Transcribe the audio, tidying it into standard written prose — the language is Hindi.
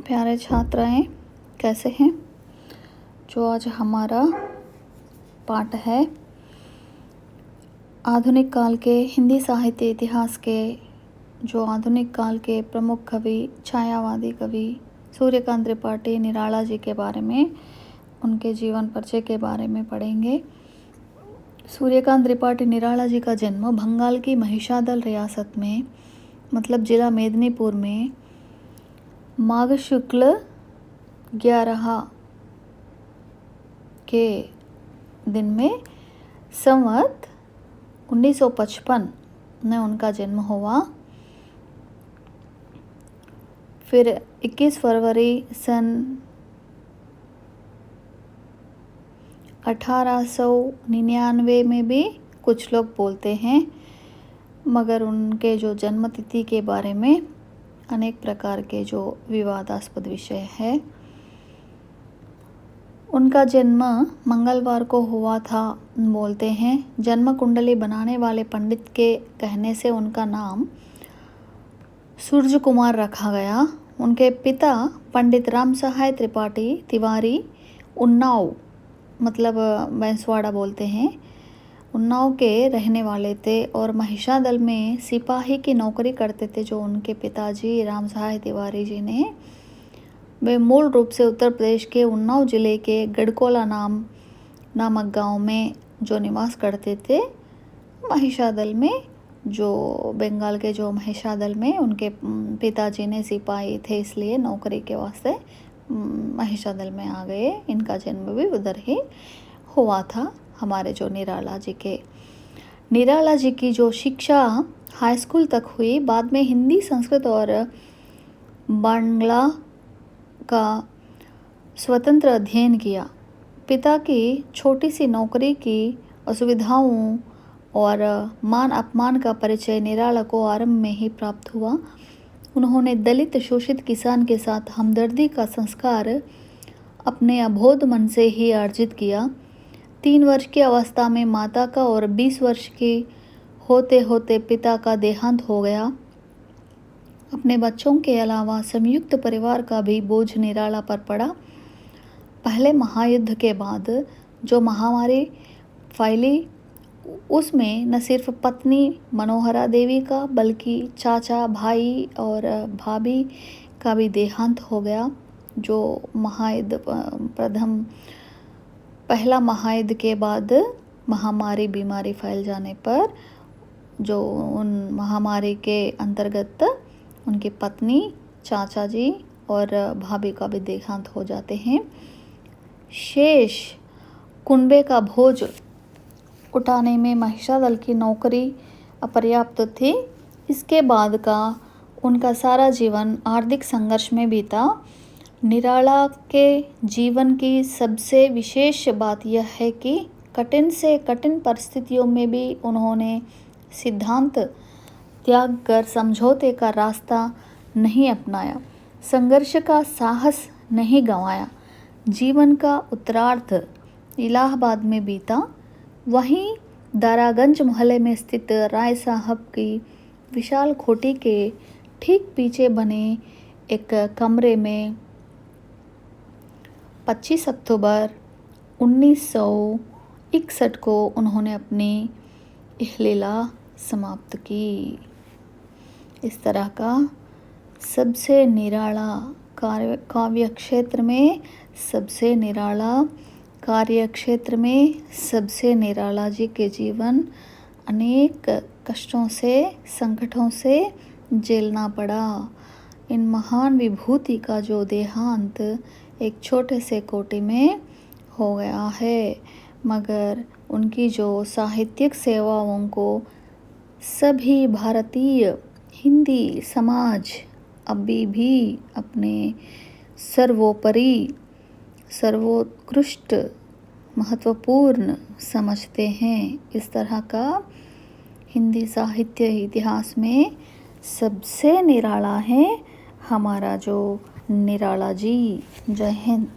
प्यारे छात्राएं, कैसे हैं। जो आज हमारा पाठ है आधुनिक काल के हिंदी साहित्य इतिहास के जो आधुनिक काल के प्रमुख कवि, छायावादी कवि सूर्यकांत त्रिपाठी निराला जी के बारे में, उनके जीवन परिचय के बारे में पढ़ेंगे। सूर्यकांत त्रिपाठी निराला जी का जन्म बंगाल की महिषादल रियासत में मतलब जिला मेदिनीपुर में माघ शुक्ल 11 के दिन में संवत 1955 में उनका जन्म हुआ। फिर 21 फरवरी सन 1899 में भी कुछ लोग बोलते हैं, मगर उनके जो जन्म तिथि के बारे में अनेक प्रकार के जो विवादास्पद विषय है। उनका जन्म मंगलवार को हुआ था बोलते हैं। जन्म कुंडली बनाने वाले पंडित के कहने से उनका नाम सूर्य कुमार रखा गया। उनके पिता पंडित राम सहाय त्रिपाठी तिवारी उन्नाव मतलब बैंसवाड़ा बोलते हैं, उन्नाव के रहने वाले थे और महिषादल में सिपाही की नौकरी करते थे। जो उनके पिताजी राम सहाय तिवारी जी ने, वे मूल रूप से उत्तर प्रदेश के उन्नाव जिले के गढ़कोला नामक गांव में जो निवास करते थे। महिषादल में जो बंगाल के जो महिषादल में उनके पिताजी ने सिपाही थे, इसलिए नौकरी के वास्ते महिषादल में आ गए। इनका जन्म भी उधर ही हुआ था। हमारे जो निराला जी की जो शिक्षा हाई स्कूल तक हुई। बाद में हिंदी, संस्कृत और बांग्ला का स्वतंत्र अध्ययन किया। पिता की छोटी सी नौकरी की असुविधाओं और मान अपमान का परिचय निराला को आरंभ में ही प्राप्त हुआ। उन्होंने दलित शोषित किसान के साथ हमदर्दी का संस्कार अपने अबोध मन से ही अर्जित किया। 3 वर्ष की अवस्था में माता का और 20 वर्ष की होते होते पिता का देहांत हो गया। अपने बच्चों के अलावा संयुक्त परिवार का भी बोझ निराला पर पड़ा। पहले महायुद्ध के बाद जो महामारी फैली, उसमें न सिर्फ पत्नी मनोहरा देवी का बल्कि चाचा, भाई और भाभी का भी देहांत हो गया। जो महायुद्ध पहला महायुद्ध के बाद महामारी बीमारी फैल जाने पर जो उन महामारी के अंतर्गत उनकी पत्नी, चाचा जी और भाभी का भी देहांत हो जाते हैं। शेष कुनबे का बोझ उठाने में महिषादल की नौकरी अपर्याप्त थी। इसके बाद का उनका सारा जीवन आर्थिक संघर्ष में बीता। निराला के जीवन की सबसे विशेष बात यह है कि कठिन से कठिन परिस्थितियों में भी उन्होंने सिद्धांत त्याग कर समझौते का रास्ता नहीं अपनाया, संघर्ष का साहस नहीं गंवाया। जीवन का उत्तरार्ध इलाहाबाद में बीता। वहीं दारागंज मोहल्ले में स्थित राय साहब की विशाल कोठी के ठीक पीछे बने एक कमरे में 25 अक्टूबर 1961 को उन्होंने अपनी लीला समाप्त की। इस तरह का सबसे निराला काव्य क्षेत्र में, सबसे निराला कार्य क्षेत्र में, सबसे निराला जी के जीवन अनेक कष्टों से, संकटों से झेलना पड़ा। इन महान विभूति का जो देहांत एक छोटे से कोटि में हो गया है, मगर उनकी जो साहित्यिक सेवाओं को सभी भारतीय हिंदी समाज अभी भी अपने सर्वोपरि, सर्वोत्कृष्ट, महत्वपूर्ण समझते हैं। इस तरह का हिंदी साहित्य इतिहास में सबसे निराला है हमारा जो निराला जी। जय हिंद।